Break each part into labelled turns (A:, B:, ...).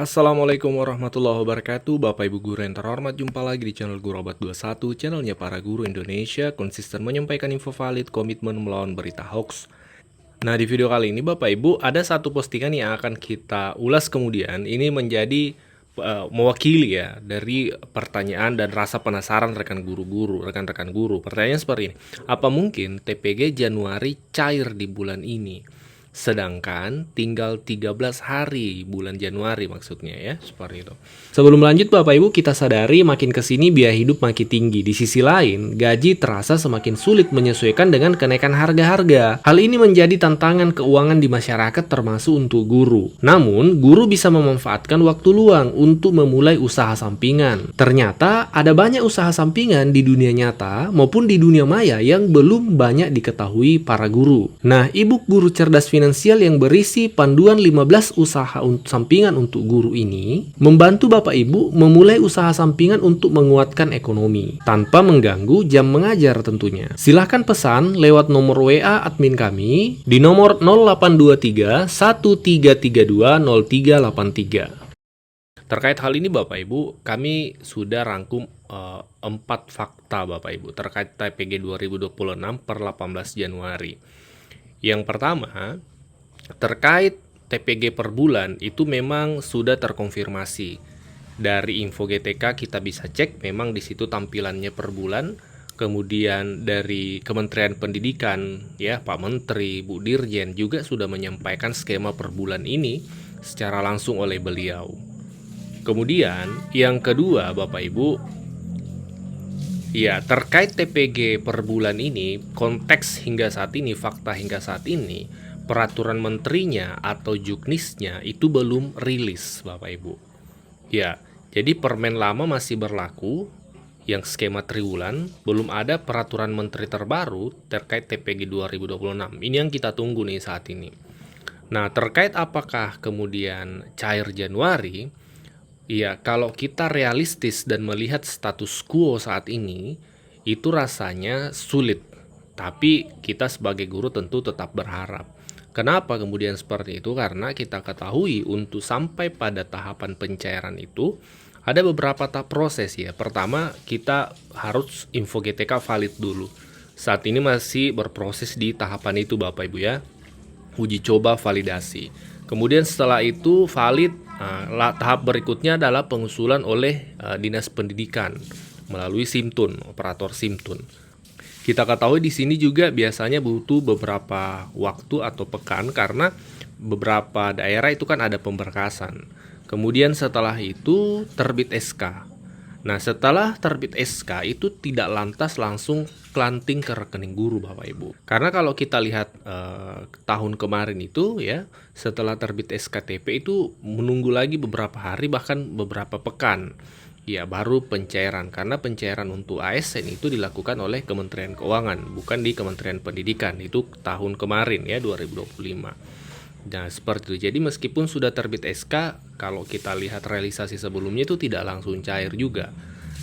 A: Assalamualaikum warahmatullahi wabarakatuh. Bapak Ibu guru yang terhormat, jumpa lagi di channel Guru Obat 21, channelnya para guru Indonesia, konsisten menyampaikan info valid, komitmen melawan berita hoax. Nah, di video kali ini Bapak Ibu ada satu postingan yang akan kita ulas kemudian. Ini menjadi mewakili ya dari pertanyaan dan rasa penasaran rekan-rekan guru. Pertanyaan seperti ini. Apa mungkin TPG Januari cair di bulan ini? Sedangkan tinggal 13 hari bulan Januari maksudnya ya, seperti itu. Sebelum lanjut Bapak Ibu, kita sadari makin kesini biaya hidup makin tinggi. Di sisi lain, gaji terasa semakin sulit menyesuaikan dengan kenaikan harga-harga. Hal ini menjadi tantangan keuangan di masyarakat termasuk untuk guru. Namun, guru bisa memanfaatkan waktu luang untuk memulai usaha sampingan. Ternyata ada banyak usaha sampingan di dunia nyata maupun di dunia maya yang belum banyak diketahui para guru. Nah, e-book Guru Cerdas Finansial yang berisi panduan 15 usaha sampingan untuk guru ini membantu Bapak Ibu memulai usaha sampingan untuk menguatkan ekonomi tanpa mengganggu jam mengajar tentunya. Silahkan pesan lewat nomor WA admin kami di nomor 0823 1332 0383. Terkait hal ini Bapak Ibu, kami sudah rangkum 4 fakta Bapak Ibu terkait TPG 2026 per 18 Januari. Yang pertama, terkait TPG per bulan itu memang sudah terkonfirmasi. Dari info GTK kita bisa cek memang di situ tampilannya per bulan. Kemudian dari Kementerian Pendidikan ya Pak Menteri, Bu Dirjen juga sudah menyampaikan skema per bulan ini secara langsung oleh beliau. Kemudian yang kedua Bapak Ibu, ya, terkait TPG per bulan ini, konteks hingga saat ini, fakta hingga saat ini, peraturan menterinya atau juknisnya itu belum rilis, Bapak Ibu. Ya, jadi permen lama masih berlaku, yang skema triwulan, belum ada peraturan menteri terbaru terkait TPG 2026. Ini yang kita tunggu nih saat ini. Nah, terkait apakah kemudian cair Januari, iya, kalau kita realistis dan melihat status quo saat ini, itu rasanya sulit. Tapi kita sebagai guru tentu tetap berharap. Kenapa kemudian seperti itu? Karena kita ketahui untuk sampai pada tahapan pencairan itu, ada beberapa tahap proses ya. Pertama, kita harus info GTK valid dulu. Saat ini masih berproses di tahapan itu Bapak Ibu ya. Uji coba validasi. Kemudian setelah itu valid, tahap berikutnya adalah pengusulan oleh Dinas Pendidikan melalui Simtun, operator Simtun. Kita ketahui di sini juga biasanya butuh beberapa waktu atau pekan karena beberapa daerah itu kan ada pemberkasan. Kemudian setelah itu terbit SK. Nah, setelah terbit SK itu tidak lantas langsung klanting ke rekening guru Bapak Ibu. Karena kalau kita lihat tahun kemarin itu ya, setelah terbit SKTP itu menunggu lagi beberapa hari bahkan beberapa pekan. Ya, baru pencairan karena pencairan untuk ASN itu dilakukan oleh Kementerian Keuangan, bukan di Kementerian Pendidikan. Itu tahun kemarin ya, 2025. Nah, seperti itu. Jadi meskipun sudah terbit SK, kalau kita lihat realisasi sebelumnya itu tidak langsung cair juga.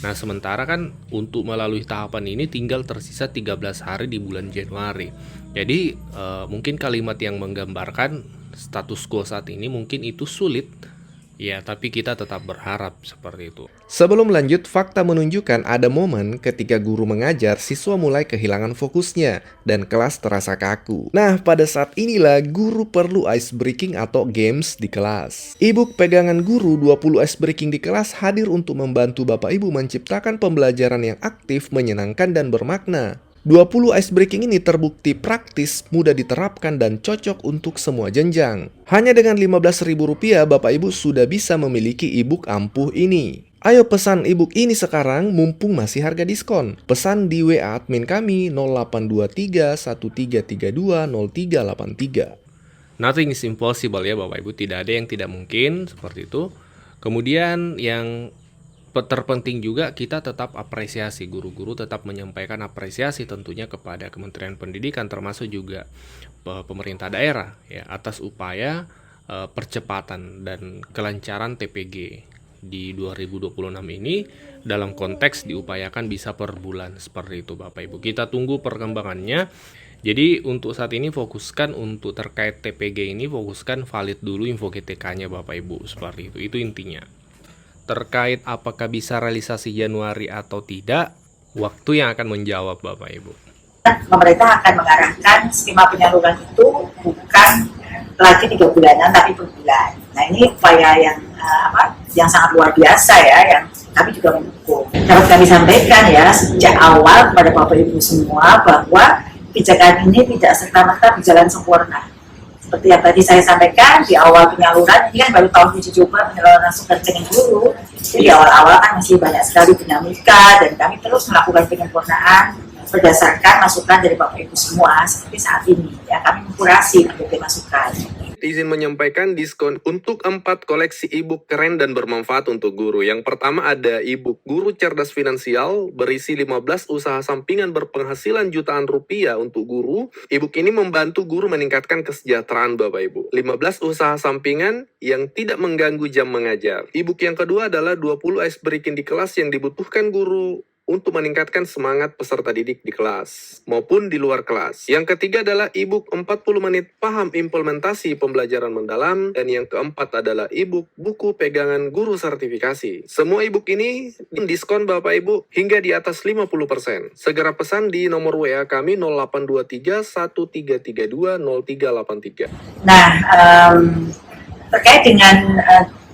A: Nah, sementara kan untuk melalui tahapan ini tinggal tersisa 13 hari di bulan Januari. Jadi mungkin kalimat yang menggambarkan status quo saat ini mungkin itu sulit. Ya, tapi kita tetap berharap seperti itu.
B: Sebelum lanjut, fakta menunjukkan ada momen ketika guru mengajar, siswa mulai kehilangan fokusnya dan kelas terasa kaku. Nah, pada saat inilah guru perlu ice breaking atau games di kelas. E-book pegangan guru 20 ice breaking di kelas hadir untuk membantu Bapak Ibu menciptakan pembelajaran yang aktif, menyenangkan, dan bermakna. 20 ice breaking ini terbukti praktis, mudah diterapkan, dan cocok untuk semua jenjang. Hanya dengan Rp15.000, Bapak Ibu sudah bisa memiliki e-book ampuh ini. Ayo pesan e-book ini sekarang mumpung masih harga diskon. Pesan di WA admin kami 0823 1332 0383.
A: Nothing is impossible ya Bapak Ibu, tidak ada yang tidak mungkin seperti itu. Kemudian yang terpenting juga kita tetap apresiasi, guru-guru tetap menyampaikan apresiasi tentunya kepada Kementerian Pendidikan termasuk juga pemerintah daerah ya atas upaya percepatan dan kelancaran TPG di 2026 ini dalam konteks diupayakan bisa per bulan seperti itu Bapak Ibu. Kita tunggu perkembangannya. Jadi untuk saat ini fokuskan untuk terkait TPG ini, fokuskan valid dulu info GTK-nya Bapak Ibu, seperti itu. Itu intinya. Terkait apakah bisa realisasi Januari atau tidak, waktu yang akan menjawab Bapak Ibu.
C: Pemerintah akan mengarahkan skema penyaluran itu bukan lagi 3 bulanan tapi per bulan. Nah ini upaya yang sangat luar biasa ya, yang kami juga mendukung. Dapat kami sampaikan ya sejak awal kepada Bapak Ibu semua bahwa kebijakan ini tidak serta-merta berjalan sempurna. Seperti yang tadi saya sampaikan di awal penyaluran, ini kan baru tahun uji coba penyaluran langsung ke rekening guru. Jadi di awal-awal kan masih banyak sekali dinamika dan kami terus melakukan penyempurnaan berdasarkan masukan dari Bapak Ibu semua seperti saat ini ya, kami mengkurasi berbagai masukan.
B: Izin menyampaikan diskon untuk 4 koleksi e-book keren dan bermanfaat untuk guru. Yang pertama ada e-book Guru Cerdas Finansial berisi 15 usaha sampingan berpenghasilan jutaan rupiah untuk guru. E-book ini membantu guru meningkatkan kesejahteraan Bapak Ibu. 15 usaha sampingan yang tidak mengganggu jam mengajar. E-book yang kedua adalah 20 ice breaking di kelas yang dibutuhkan guru untuk meningkatkan semangat peserta didik di kelas maupun di luar kelas. Yang ketiga adalah e-book 40 menit paham implementasi pembelajaran mendalam, dan yang keempat adalah e-book buku pegangan guru sertifikasi. Semua e-book ini diskon Bapak Ibu hingga di atas 50%. Segera pesan di nomor WA kami 0823 1332 0383.
C: Nah, terkait dengan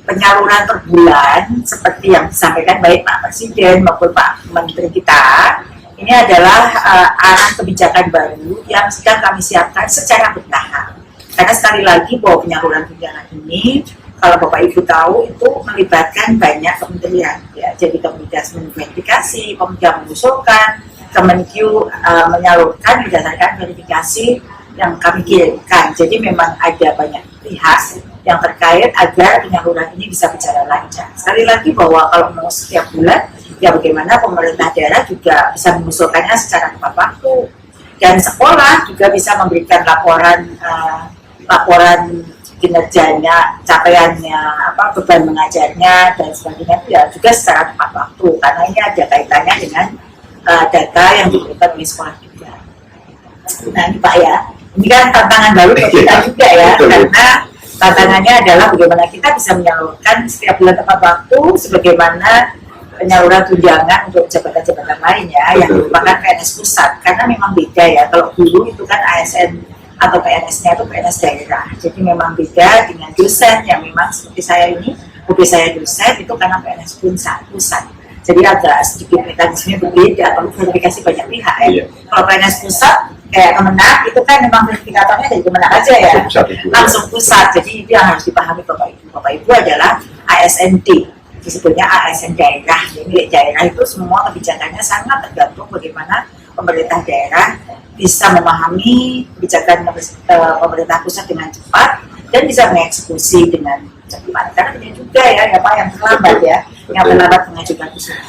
C: penyaluran per bulan seperti yang disampaikan baik Pak Presiden maupun Pak Menteri kita, ini adalah arah kebijakan baru yang sedang kami siapkan secara bertahap. Karena sekali lagi bahwa penyaluran tunjangan ini, kalau Bapak Ibu tahu, itu melibatkan banyak kementerian, ya. Jadi Kementerian verifikasi, Kementerian mengusulkan, Kemenkyu menyalurkan berdasarkan verifikasi yang kami kirimkan. Jadi memang ada banyak pihak yang terkait agar penyaluran ini bisa berjalan lancar. Sekali lagi bahwa kalau mau setiap bulan, ya bagaimana pemerintah daerah juga bisa mengusulkannya secara tepat waktu. Dan sekolah juga bisa memberikan laporan kinerjanya, capaiannya, beban mengajarnya, dan sebagainya itu ya juga secara tepat waktu. Karena ini ada kaitannya dengan data yang diberikan oleh sekolah juga. Nah ini Pak ya, ini kan tantangan baru bagi kita juga ya, karena tantangannya adalah bagaimana kita bisa menyalurkan setiap bulan tepat waktu sebagaimana penyaluran tunjangan untuk jabatan-jabatan lain ya, yang merupakan PNS pusat. Karena memang beda ya, kalau guru itu kan ASN atau PNS-nya itu PNS daerah. Jadi memang beda dengan dosen yang memang seperti saya ini, hobi saya dosen itu karena PNS pusat. Jadi agak sedikit mekanismenya berbeda, perlu verifikasi banyak pihak ya. Kalau PNS pusat kayak Kemenak itu kan memang verifikatornya dari Kemenak aja ya, langsung pusat. Jadi itu yang harus dipahami Bapak Ibu. Bapak Ibu adalah ASND, disebutnya ASN daerah. Jadi milik daerah itu semua kebijakannya sangat tergantung bagaimana pemerintah daerah bisa memahami kebijakan pemerintah pusat dengan cepat dan bisa mengeksekusi dengan cepat. Karena tidak juga ya Pak yang terlambat ya, yang terlambat mengajukan usulan.